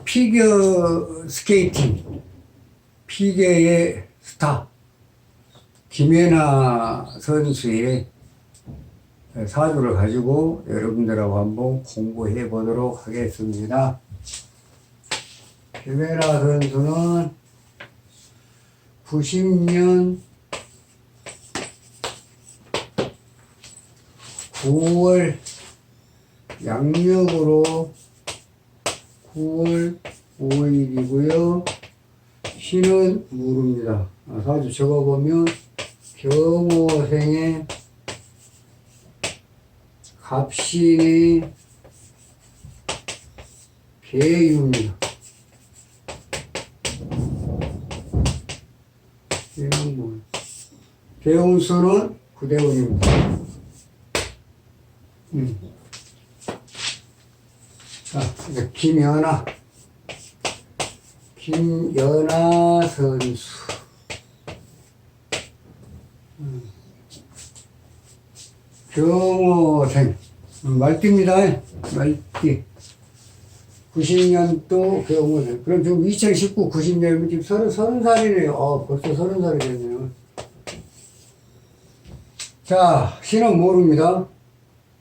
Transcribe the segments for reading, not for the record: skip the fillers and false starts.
피겨 스케이팅, 피겨의 스타, 김연아 선수의 사주를 가지고 여러분들하고 한번 공부해 보도록 하겠습니다. 김연아 선수는 90년 9월 양력으로 9월 5일이고요. 신은 무릅니다. 사주 적어보면 경호생의 갑신의 계유입니다. 대운수는 구대운입니다. 자, 이제 김연아 선수. 경호생, 말띠입니다. 말띠. 90년도 경호생. 그럼 지금 2019, 90년이면 지금 30살이네요. 벌써 30살이 됐네요. 자, 신은 모릅니다.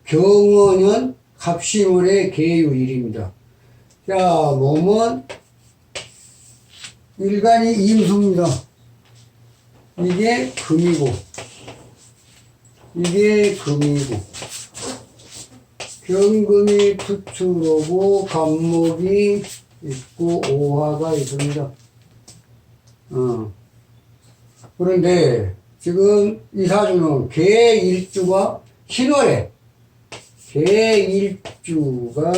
경호는 갑신월의 계유일입니다. 자, 몸은 일간이 임수입니다. 이게 금이고, 이게 금이고, 경금이 투출오고, 간목이 있고, 오화가 있습니다. 그런데 지금 이 사주는 개일주가 신월에, 개일주가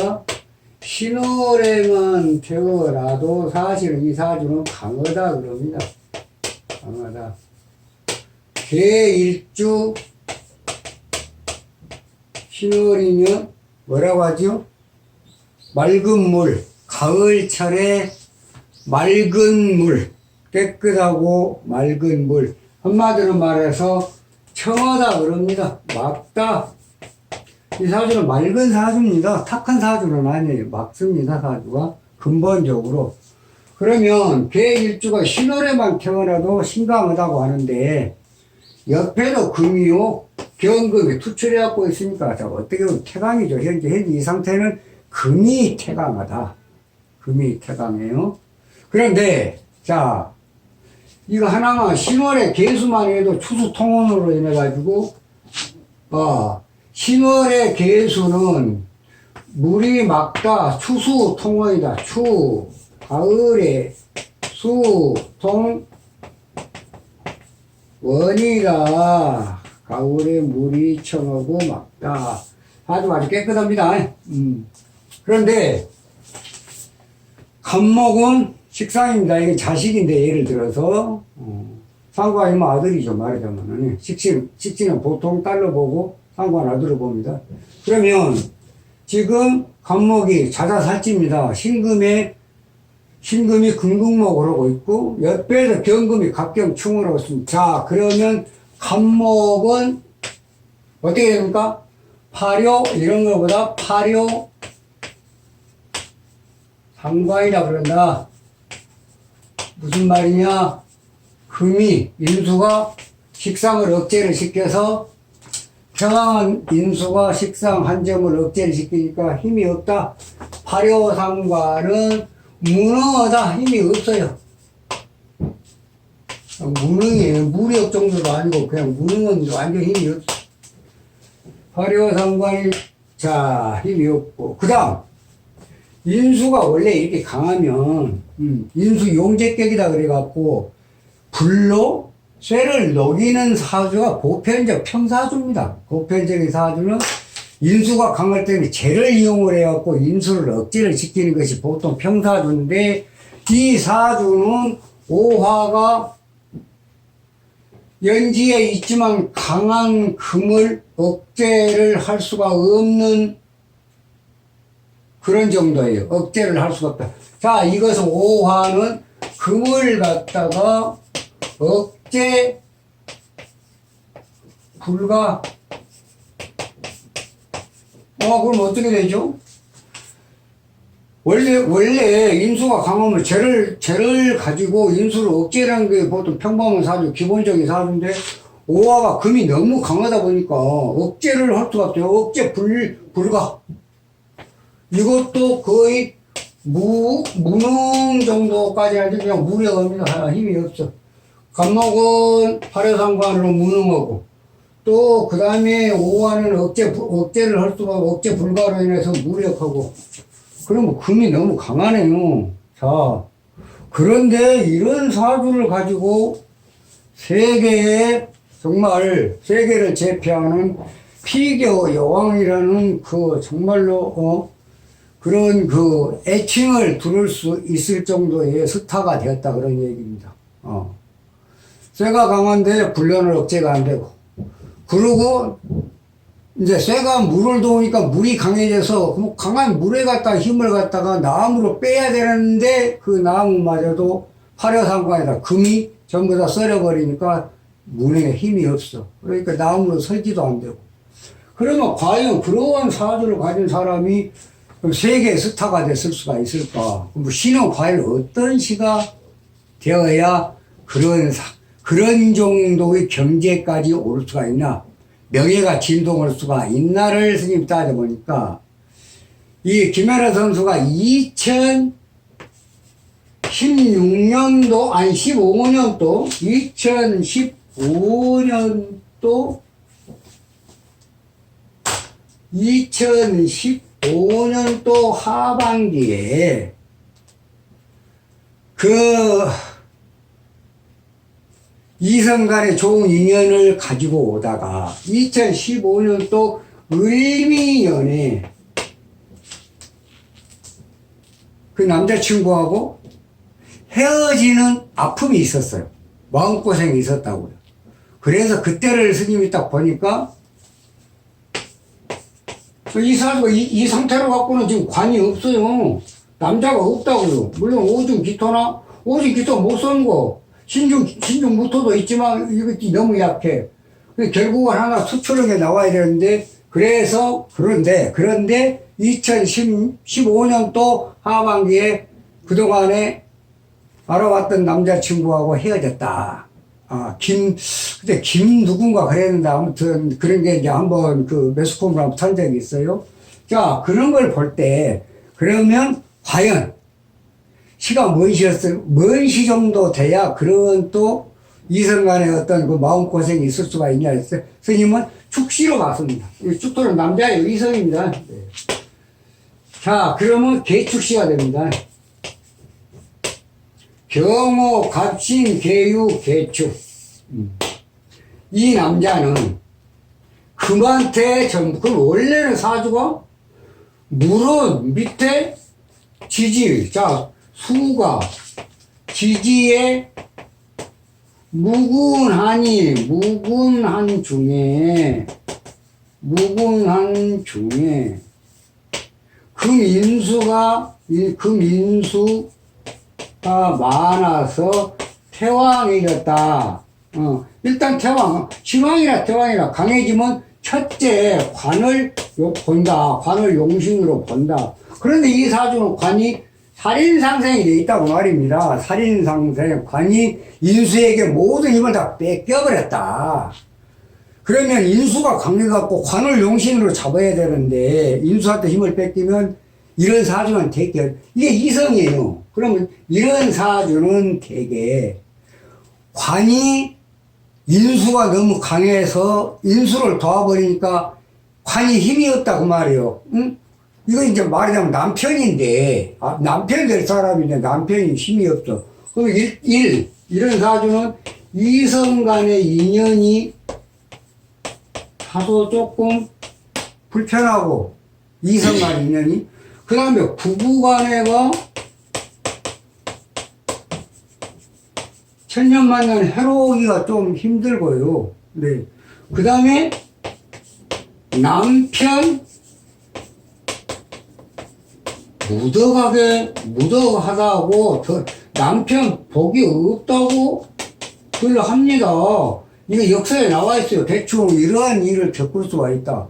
신월에만 태어나도 사실은 이 사주는 강하다 그럽니다. 강하다. 개일주 신월이면 뭐라고 하죠? 맑은 물, 가을철에 맑은 물, 깨끗하고 맑은 물. 한마디로 말해서 청하다 그럽니다. 맑다. 이 사주는 맑은 사주입니다. 탁한 사주는 아니에요. 맑습니다, 사주가. 근본적으로. 그러면 개일주가 신월에만 태어나도 신강하다고 하는데, 옆에도 금이요, 경금이 투출해갖고 있으니까, 자, 어떻게 보면 태강이죠. 현재 이 상태는 금이 태강하다. 금이 태강해요. 그런데, 자, 이거 하나만 신월의 개수만 해도 추수통원으로 인해가지고, 신월의 개수는 물이 맑다, 추수통원이다. 추, 가을에 수, 통, 원이라. 가을에 물이 청하고 맑다. 아주 깨끗합니다. 그런데 간목은 식상입니다. 이게 자식인데 예를 들어서 상관이면 아들이죠. 말하자면 식신은 보통 딸로 보고 상관 아들로 봅니다. 그러면 지금 간목이 자자살찌입니다. 신금이 금극목을 하고 있고 옆에서 경금이 갑경충을 하고 있습니다. 자, 그러면 간목은 어떻게 됩니까? 파료 이런 것보다 파료 상관이라 그런다. 무슨 말이냐? 금이 인수가 식상을 억제를 시켜서 평안한 인수가 식상 한 점을 억제를 시키니까 힘이 없다. 파료상관은 무능하다. 힘이 없어요. 무능이에요. 무력 정도도 아니고 그냥 무능은 완전 힘이 없어. 파료상관이 자 힘이 없고 그 다음 인수가 원래 이렇게 강하면 인수 용재격이다 그래갖고 불로 쇠를 녹이는 사주가 보편적 평사주입니다. 보편적인 사주는 인수가 강할 때는 재를 이용을 해갖고 인수를 억제를 시키는 것이 보통 평사주인데 이 사주는 오화가 연지에 있지만 강한 금을 억제를 할 수가 없는 그런 정도예요. 억제를 할 수가 없다. 자, 이것은 오화는 금을 갖다가 억제 불가. 그럼 어떻게 되죠? 원래 인수가 강하면 죄를 가지고 인수를 억제라는 게 보통 평범한 사주, 기본적인 사주인데, 오화가 금이 너무 강하다 보니까 억제를 할 수가 없어요. 억제 불가. 이것도 거의 무능 정도까지 아주 그냥 무력합니다. 힘이 없어. 간목은 팔해상관으로 무능하고, 또 그 다음에 오화는 억제를 할 수가 억제 불가로 인해서 무력하고, 그러면 금이 너무 강하네요. 자, 그런데 이런 사주를 가지고 세계에 정말 세계를 제패하는 피겨 여왕이라는 그 정말로 그런 그 애칭을 들을 수 있을 정도의 스타가 되었다 그런 얘기입니다. 쇠가 강한데 불련을 억제가 안 되고, 그리고 이제 쇠가 물을 도우니까 물이 강해져서 강한 물에 갖다 힘을 갖다가 나무로 빼야 되는데 그 나무마저도 화려상관이다. 금이 전부 다 썰어버리니까 문에 힘이 없어. 그러니까 나무로 설지도 안 되고. 그러면 과연 그러한 사주를 가진 사람이 세계 스타가 됐을 수가 있을까? 신은 과연 어떤 시가 되어야 그런 정도의 경제까지 오를 수가 있나? 명예가 진동할 수가 있나를 스님이 따져보니까, 이 김연아 선수가 2016년도, 아니 15년도, 2015년도 하반기에 이성 간의 좋은 인연을 가지고 오다가 2015년도 을미년에 그 남자친구하고 헤어지는 아픔이 있었어요. 마음고생이 있었다고요. 그래서 그때를 스님이 딱 보니까 이 사주가 이 상태로 갖고는 지금 관이 없어요. 남자가 없다고요. 물론 오중 기토나 오중 기토 못 쓰는 거, 신중 무토도 있지만 이것이 너무 약해. 결국은 하나 수출하게 나와야 되는데, 그런데 2015년도 하반기에 그동안에 알아왔던 남자친구하고 헤어졌다. 그때 김 누군가 그랬는데, 아무튼 그런 게 이제 한번 그 매스컴으로 한번 탄 적이 있어요. 자, 그런 걸 볼 때, 그러면 과연 시가 뭔 시 정도 돼야 그런 또 이성 간의 어떤 그 마음고생이 있을 수가 있냐 했어요. 스님은 축시로 갔습니다. 축토는 남자예요. 이성입니다. 네. 자, 그러면 개축시가 됩니다. 경호, 갑신, 개유, 개축. 이 남자는 금한테 그럼 원래는 사주가 물은 밑에 지지, 자, 수가 지지에 무군한 중에 금인수가 많아서 태왕이 됐다. 일단 신왕이나 태왕이나 강해지면 첫째 관을 본다. 관을 용신으로 본다. 그런데 이 사주는 관이 살인상생이 되어 있다고 말입니다. 살인상생, 관이 인수에게 모든 힘을 다 뺏겨버렸다. 그러면 인수가 강해갖고 관을 용신으로 잡아야 되는데, 인수한테 힘을 뺏기면 이런 사주는 되게, 이게 이성이에요. 그러면 이런 사주는 되게 관이 인수가 너무 강해서 인수를 도와버리니까 관이 힘이 없다 그 말이에요. 응? 이거 이제 말하자면 남편인데, 남편 될 사람인데 남편이 힘이 없어. 그럼 이런 사주는 이성 간의 인연이 다소 조금 불편하고, 이성 간의 인연이. 그 다음에 부부 간에가 천년만년 해로우기가 좀 힘들고요. 네. 그 다음에 남편 무덕하다고 남편 복이 없다고 그걸 합니다. 이게 역사에 나와 있어요. 대충 이러한 일을 겪을 수가 있다.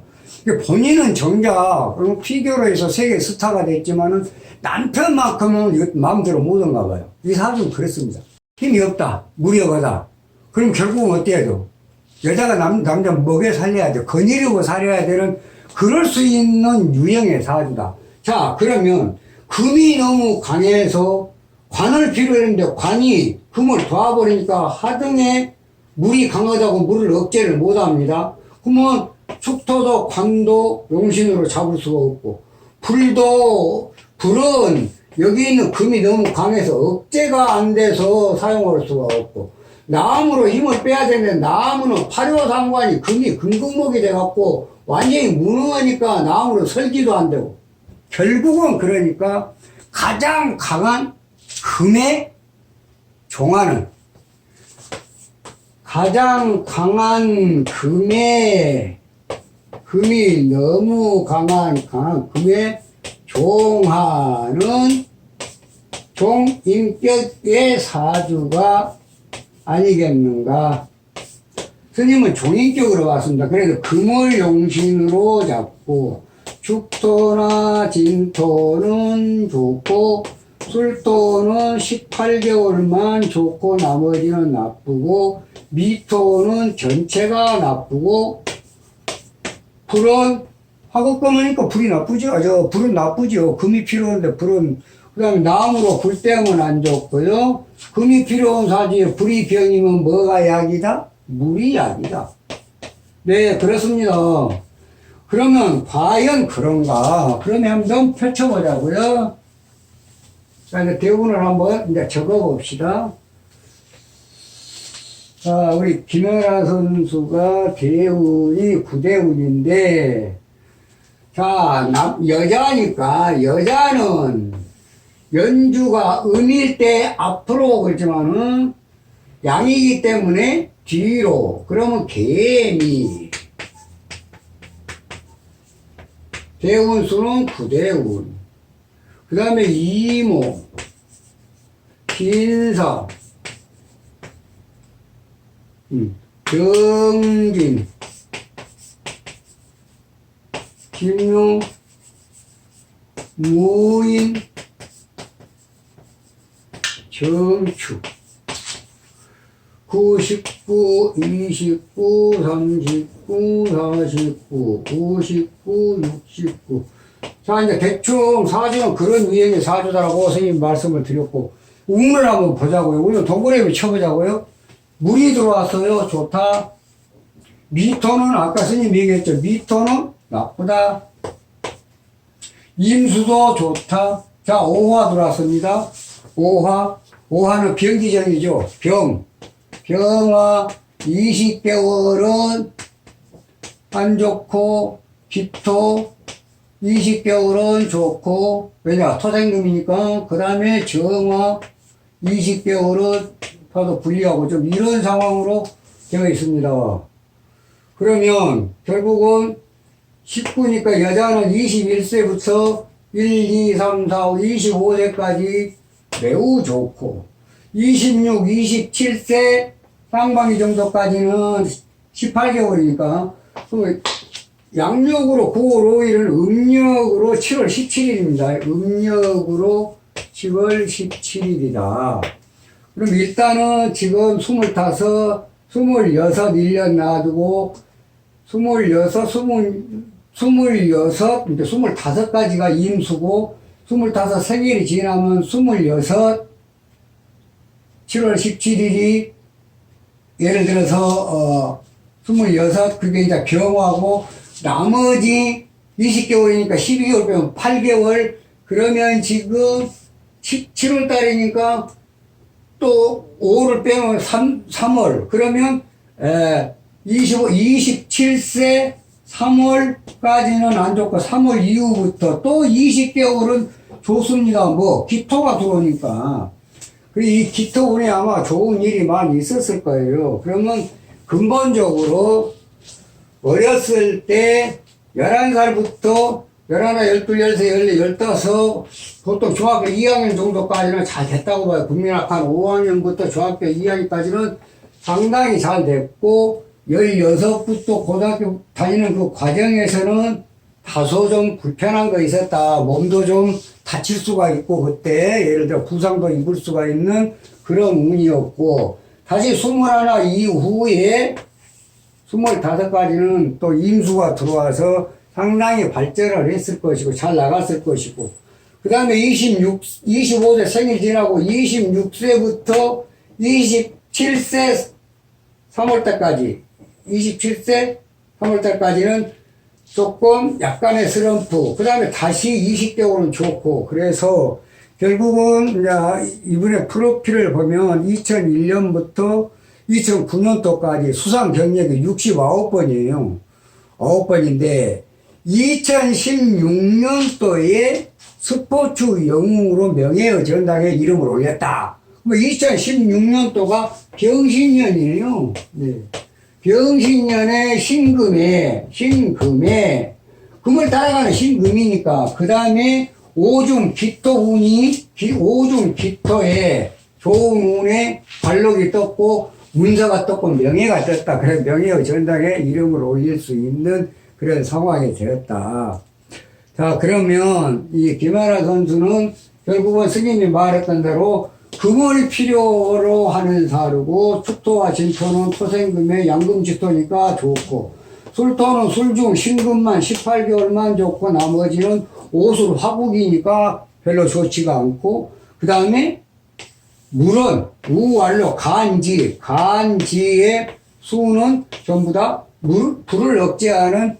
본인은 정작 피겨로 해서 세계 스타가 됐지만은 남편만큼은 이거 마음대로 못한가 봐요. 이 사주는 그렇습니다. 힘이 없다, 무력하다. 그럼 결국은 어때야 돼? 여자가 남자 먹여 살려야 돼. 거느리고 살려야 되는 그럴 수 있는 유형의 사주다. 자, 그러면 금이 너무 강해서 관을 필요했는데 관이 금을 도와버리니까 하등에 물이 강하다고 물을 억제를 못합니다. 그러면 축토도 관도 용신으로 잡을 수가 없고, 불은 여기 있는 금이 너무 강해서 억제가 안 돼서 사용할 수가 없고, 나무로 힘을 빼야 되는데 나무는 파료상관이 금이 금극목이 돼갖고 완전히 무능하니까 나무로 설기도 안 되고, 결국은 그러니까 가장 강한 금에 종하는, 가장 강한 금이 너무 강한 금에 종하는 종인격의 사주가 아니겠는가. 스님은 종인격으로 왔습니다. 그래서 금을 용신으로 잡고, 죽토나 진토는 좋고, 술토는 18개월만 좋고 나머지는 나쁘고, 미토는 전체가 나쁘고, 불은 화급금이니까 불이 나쁘죠. 불은 나쁘죠. 금이 필요한데 불은, 그 다음에 나무로 불 때문에 안 좋고요. 금이 필요한 사주에 불이 병이면 뭐가 약이다? 물이 약이다. 네, 그렇습니다. 그러면 과연 그런가? 그러면 한번 펼쳐보자고요. 자, 이제 대운을 한번 이제 적어봅시다. 자, 우리 김연아 선수가 대운이 9대운인데, 자, 여자니까, 여자는 연주가 음일 때 앞으로 그렇지만은 양이기 때문에 뒤로. 그러면 개미. 대운수는 9대운. 그 다음에 이모, 진사, 정진, 김용, 무인, 정축. 99, 29, 39, 49, 59, 69. 자, 이제 대충 사주는 그런 유형의 사주다라고 선생님 말씀을 드렸고, 운을 한번 보자고요. 오늘 동그라미 쳐보자고요. 물이 들어왔어요. 좋다. 미토는 아까 선생님 얘기했죠. 미토는 나쁘다. 임수도 좋다. 자, 오화 들어왔습니다. 오화는 병기정이죠. 병화 20개월은 안 좋고, 기토 20개월은 좋고, 왜냐, 토생금이니까. 그 다음에 정화 20개월은 봐도 불리하고, 좀 이런 상황으로 되어 있습니다. 그러면 결국은 19니까 여자는 21세부터 1, 2, 3, 4, 5, 25세까지 매우 좋고, 26, 27세 상반기 정도까지는 18개월이니까, 양력으로 9월 5일은 음력으로 7월 17일입니다. 음력으로 7월 17일이다. 그럼 일단은 지금 25, 1년 놔두고, 25까지가 임수고, 25 생일이 지나면 26, 7월 17일이, 예를 들어서, 26, 그게 이제 병하고, 나머지 20개월이니까 12개월 빼면 8개월, 그러면 지금 7월 달이니까 또 5를 빼면 3월, 그러면, 27세 3월까지는 안 좋고, 3월 이후부터 또 20개월은 좋습니다. 뭐, 기토가 들어오니까. 그리고 이 기토운에 아마 좋은 일이 많이 있었을 거예요. 그러면 근본적으로 어렸을 때 11살부터 11, 12, 13, 14, 15, 보통 중학교 2학년 정도까지는 잘 됐다고 봐요. 국민학교 한 5학년부터 중학교 2학년까지는 상당히 잘 됐고, 16부터 고등학교 다니는 그 과정에서는 다소 좀 불편한 거 있었다. 몸도 좀 다칠 수가 있고, 그때 예를 들어 부상도 입을 수가 있는 그런 운이었고, 다시 21 이후에 25까지는 또 임수가 들어와서 상당히 발전을 했을 것이고, 잘 나갔을 것이고, 그 다음에 25세 생일 지나고 26세부터 27세 3월달까지, 27세 3월달까지는 조금 약간의 슬럼프, 그 다음에 다시 20개월은 좋고, 그래서 결국은 이제 이분의 프로필을 보면 2001년부터 2009년도까지 수상 경력이 69번이에요. 9번인데, 2016년도에 스포츠 영웅으로 명예의 전당에 이름을 올렸다. 2016년도가 병신년이에요. 네. 병신년에 신금에, 금을 따라가는 신금이니까, 그 다음에 오중 기토운이, 오중 기토에 좋은 운에 발록이 떴고, 문서가 떴고, 명예가 떴다. 그래서 명예의 전당에 이름을 올릴 수 있는 그런 상황이 되었다. 자, 그러면 이 김하나 선수는 결국은 스님이 말했던 대로 금을 필요로 하는 사르고, 축토와 진토는 토생금의 양금지토니까 좋고, 술토는 술중 신금만 18개월만 좋고, 나머지는 오술 화국이니까 별로 좋지가 않고, 그 다음에 물은 우완로 간지의 수는 전부 다 불을 억제하는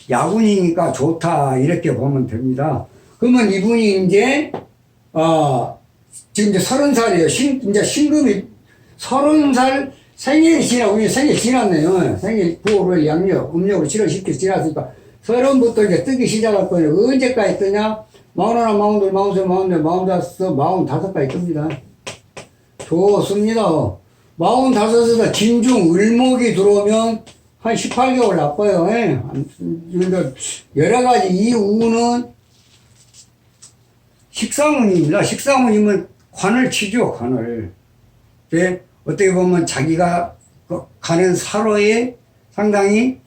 야군이니까 좋다, 이렇게 보면 됩니다. 그러면 이분이 이제 지금 이제 30살이에요. 이제 신금이 30살 생일이 지나고, 이제 생일 지났네요. 생일 9월 양력, 음력으로 7월 10일 지났으니까 30부터 이제 뜨기 시작할 거예요. 언제까지 뜨냐? 41, 42, 43, 44, 45까지 뜹니다. 좋습니다. 45에서 진중 을목이 들어오면 한 18개월 나빠요. 예. 여러 가지 이 운은 식상운입니다. 식상운이면 관을 치죠, 관을. 예. 어떻게 보면 자기가 가는 사로에 상당히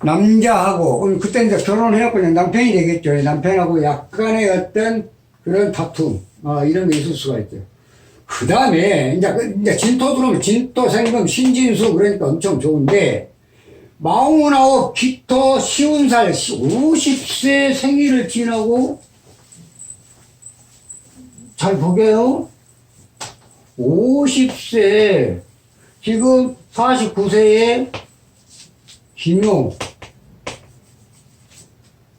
남자하고, 그때 이제 결혼해갖고 남편이 되겠죠. 남편하고 약간의 어떤 그런 다툼, 이런 게 있을 수가 있죠. 그 다음에, 이제 진토 들어오면 진토 생금 신진수, 그러니까 엄청 좋은데, 49 기토 시운살 50세 생일을 지나고, 잘 보게요. 50세, 지금 49세에 김용,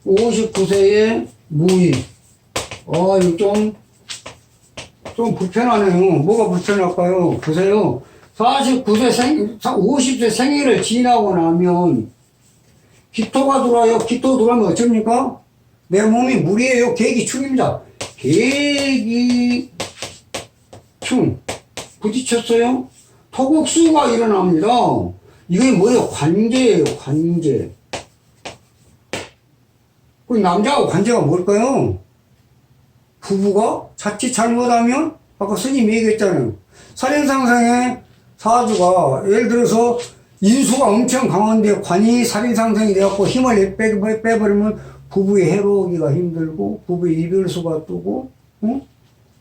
59세에 무의. 이거 좀 불편하네요. 뭐가 불편할까요? 보세요. 50세 생일을 지나고 나면 기토가 들어와요. 기토 들어오면 어쩝니까? 내 몸이 물이에요. 계기충입니다. 계기충. 부딪혔어요? 토국수가 일어납니다. 이게 뭐예요? 관제예요, 관제. 그 남자하고 관제가 뭘까요? 부부가 자칫 잘못하면, 아까 스님이 얘기했잖아요. 살인상생의 사주가, 예를 들어서 인수가 엄청 강한데 관이 살인상생이 되었고 힘을 빼버리면 부부의 해로우기가 힘들고, 부부의 이별수가 뜨고,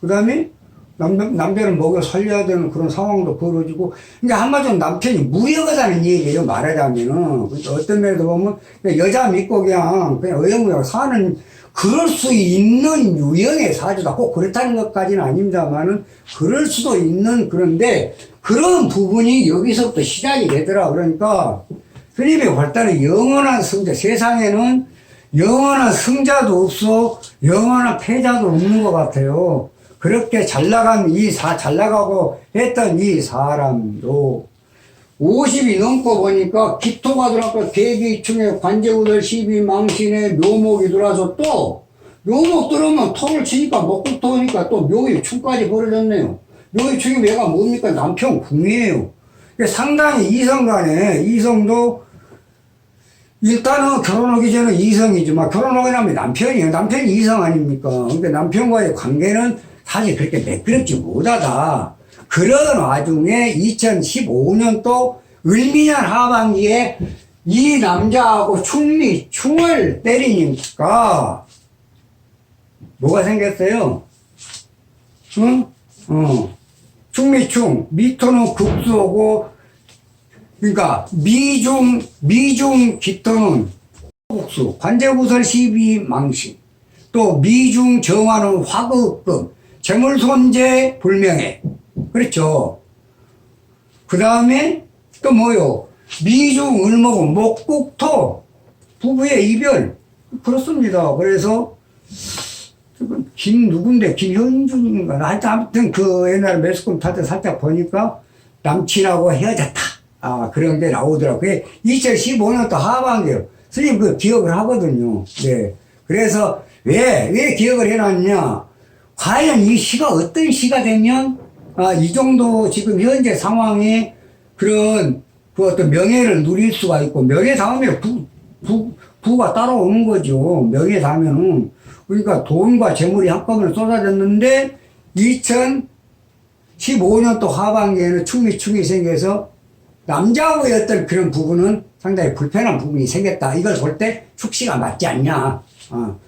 그 다음에 남자는 먹여 살려야 되는 그런 상황도 벌어지고, 이제 한마디로 남편이 무력하다는 얘기예요, 말하자면은. 어떤 면에서 보면, 여자 믿고 그냥 어영부영 사는, 그럴 수 있는 유형의 사주다. 꼭 그렇다는 것까지는 아닙니다만은, 그럴 수도 있는, 그런데, 그런 부분이 여기서부터 시작이 되더라. 그러니까, 스님의 발달은 영원한 승자, 세상에는 영원한 승자도 없어, 영원한 패자도 없는 것 같아요. 그렇게 잘 나가고 했던 이 사람도 50이 넘고 보니까 기토가 들어왔고 계기충에 관제우들 12망신에 묘목이 들어와서 또 묘목 들어오면 토를 치니까 목국토니까 또 묘의충까지 벌어졌네요. 묘의충이 얘가 뭡니까? 남편 궁이에요. 상당히 이성간에 이성도 일단은 결혼하기 전에 이성이지만 결혼하고 나면 남편이에요. 남편이 이성 아닙니까? 그러니까 남편과의 관계는 사실 그렇게 매끄럽지 못하다. 그런 와중에 2015년도 을미년 하반기에 이 남자하고 충미, 충을 때리니까 뭐가 생겼어요? 응? 충미충, 미토는 극수하고, 그러니까 미중 기토는 국수, 관제구설 12망신, 또 미중 정화는 화극금, 재물손재 불명예. 그렇죠. 그 다음에 또 뭐요? 미중 을목은 목국토, 부부의 이별. 그렇습니다. 그래서 누군데 김현준인가 아무튼 그 옛날에 매스컴 탈 때 살짝 보니까 남친하고 헤어졌다 그런 게 나오더라고요. 그게 2015년도 하반기에요. 선생님 그 기억을 하거든요. 네. 그래서 왜 기억을 해놨냐, 과연 이 시가 어떤 시가 되면 이 정도 지금 현재 상황에 그런 그 어떤 명예를 누릴 수가 있고, 명예 다음에 부가 따라오는 거죠. 명예 다음에는. 그러니까 돈과 재물이 한꺼번에 쏟아졌는데 2015년도 하반기에는 충이 생겨서 남자하고의 어떤 그런 부분은 상당히 불편한 부분이 생겼다. 이걸 볼 때 축시가 맞지 않냐.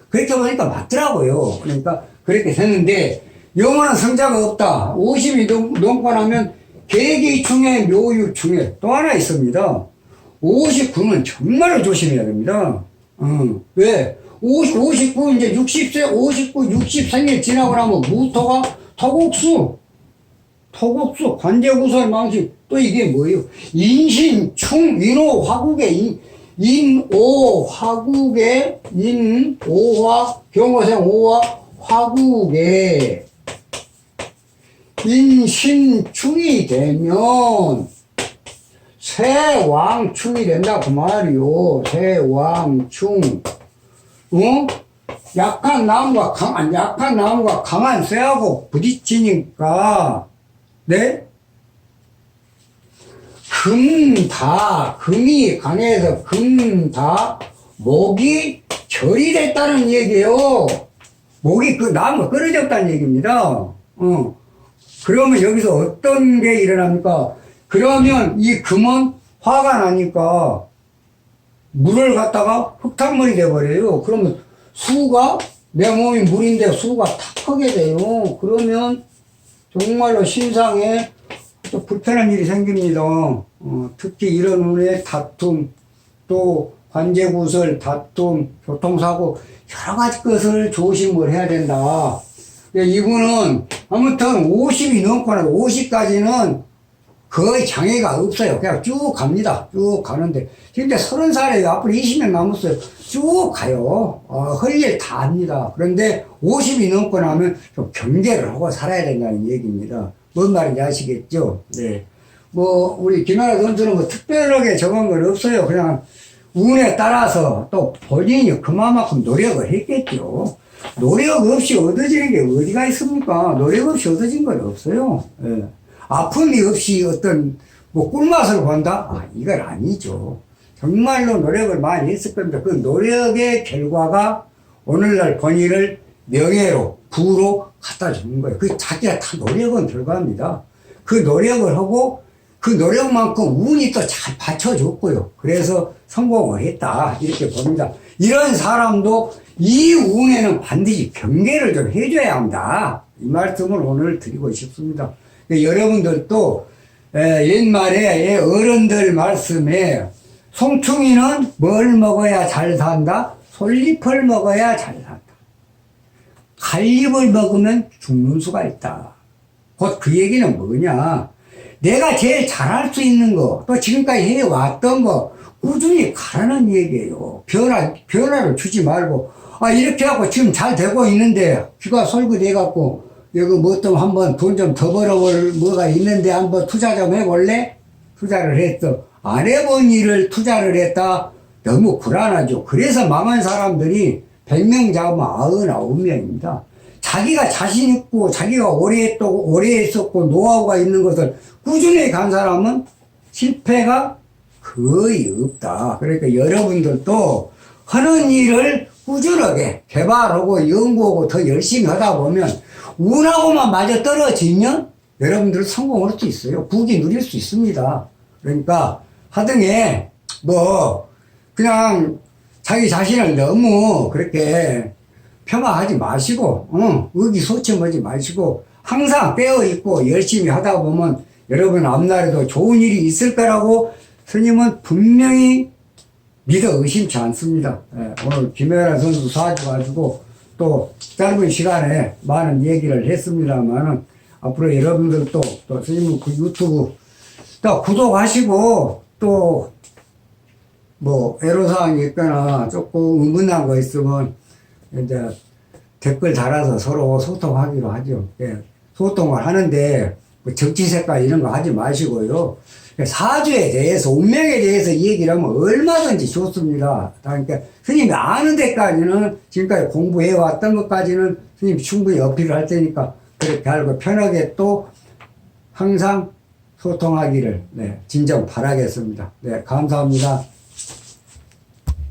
그렇게 보니까 맞더라고요. 그러니까 그렇게 됐는데 영원한 성자가 없다. 50이 넘고 나면 계기충에 묘유충에 또 하나 있습니다. 59는 정말로 조심해야 됩니다. 왜? 59 이제 60세 59 60 생일 지나고 나면 무토가 토국수 관제구설 망신, 또 이게 뭐예요? 인신충 인오 화국의 인오 화국의 인오화 경호생 오화 화국의 인신충이 되면 세왕충이 된다 그 말이요. 세왕충. 약한 나무가 강한 쇠하고 부딪히니까, 네? 금이 강해서 목이 결이 됐다는 얘기예요. 목이 그 나무가 끊어졌다는 얘기입니다. 그러면 여기서 어떤 게 일어납니까? 그러면 이 금은 화가 나니까 물을 갖다가 흙탕물이 돼버려요. 그러면 수가, 내 몸이 물인데 수가 탁하게 돼요. 그러면 정말로 신상에 또 불편한 일이 생깁니다. 특히 이런 운의 다툼, 또 관제구설, 다툼, 교통사고, 여러 가지 것을 조심을 해야 된다. 이분은 아무튼 50이 넘거나 50까지는 거의 장애가 없어요. 그냥 쭉 갑니다. 쭉 가는데. 근데 30살에 앞으로 20년 남았어요. 쭉 가요. 할 일 다 합니다. 그런데 50이 넘고 나면 좀 경계를 하고 살아야 된다는 얘기입니다. 뭔 말인지 아시겠죠? 네. 우리 김연아 선수는 특별하게 정한 건 없어요. 그냥 운에 따라서 또 본인이 그만큼 노력을 했겠죠. 노력 없이 얻어지는 게 어디가 있습니까? 노력 없이 얻어진 건 없어요. 네. 아픔이 없이 어떤 꿀맛을 본다? 이건 아니죠. 정말로 노력을 많이 했을 겁니다. 그 노력의 결과가 오늘날 본인을 명예로 부로 갖다 주는 거예요. 그 자기가 다 노력은 결과입니다. 그 노력을 하고 그 노력만큼 운이 또 잘 받쳐줬고요. 그래서 성공을 했다 이렇게 봅니다. 이런 사람도 이 운에는 반드시 경계를 좀 해줘야 한다. 이 말씀을 오늘 드리고 싶습니다. 여러분들도 옛말에 어른들 말씀에 송충이는 뭘 먹어야 잘 산다? 솔잎을 먹어야 잘 산다. 갈잎을 먹으면 죽는 수가 있다. 곧 그 얘기는 뭐냐? 내가 제일 잘할 수 있는 거, 또 지금까지 해왔던 거 꾸준히 가라는 얘기예요. 변화를 주지 말고, 이렇게 하고 지금 잘 되고 있는데 귀가 솔깃해갖고 여기 뭐 좀 한번 돈 좀 더 벌어볼 뭐가 있는데 한번 투자 좀 해볼래? 투자를 했어. 안 해본 일을 투자를 했다? 너무 불안하죠. 그래서 망한 사람들이 100명 잡으면 99명입니다. 자기가 자신 있고 자기가 오래 했었고 노하우가 있는 것을 꾸준히 간 사람은 실패가 거의 없다. 그러니까 여러분들도 하는 일을 꾸준하게 개발하고 연구하고 더 열심히 하다 보면 운하고만 맞아 떨어지면 여러분들은 성공할 수 있어요. 부귀 누릴 수 있습니다. 그러니까 하등에 뭐 그냥 자기 자신을 너무 그렇게 폄하하지 마시고 의기소침하지 마시고 항상 깨어있고 열심히 하다 보면 여러분 앞날에도 좋은 일이 있을 거라고 스님은 분명히 믿어 의심치 않습니다. 예, 오늘 김혜란 선수 사와가지고 또 짧은 시간에 많은 얘기를 했습니다만은 앞으로 여러분들도 또 스님 그 유튜브 또 구독하시고 또 뭐 애로사항이 있거나 조금 의문난 거 있으면 이제 댓글 달아서 서로 소통하기로 하죠. 예, 소통을 하는데 뭐 정치 색깔 이런 거 하지 마시고요. 사주에 대해서 운명에 대해서 얘기를 하면 얼마든지 좋습니다. 그러니까 스님이 아는 데까지는 지금까지 공부해 왔던 것까지는 스님이 충분히 어필을 할 테니까 그렇게 알고 편하게 또 항상 소통하기를 진정 바라겠습니다. 네, 감사합니다.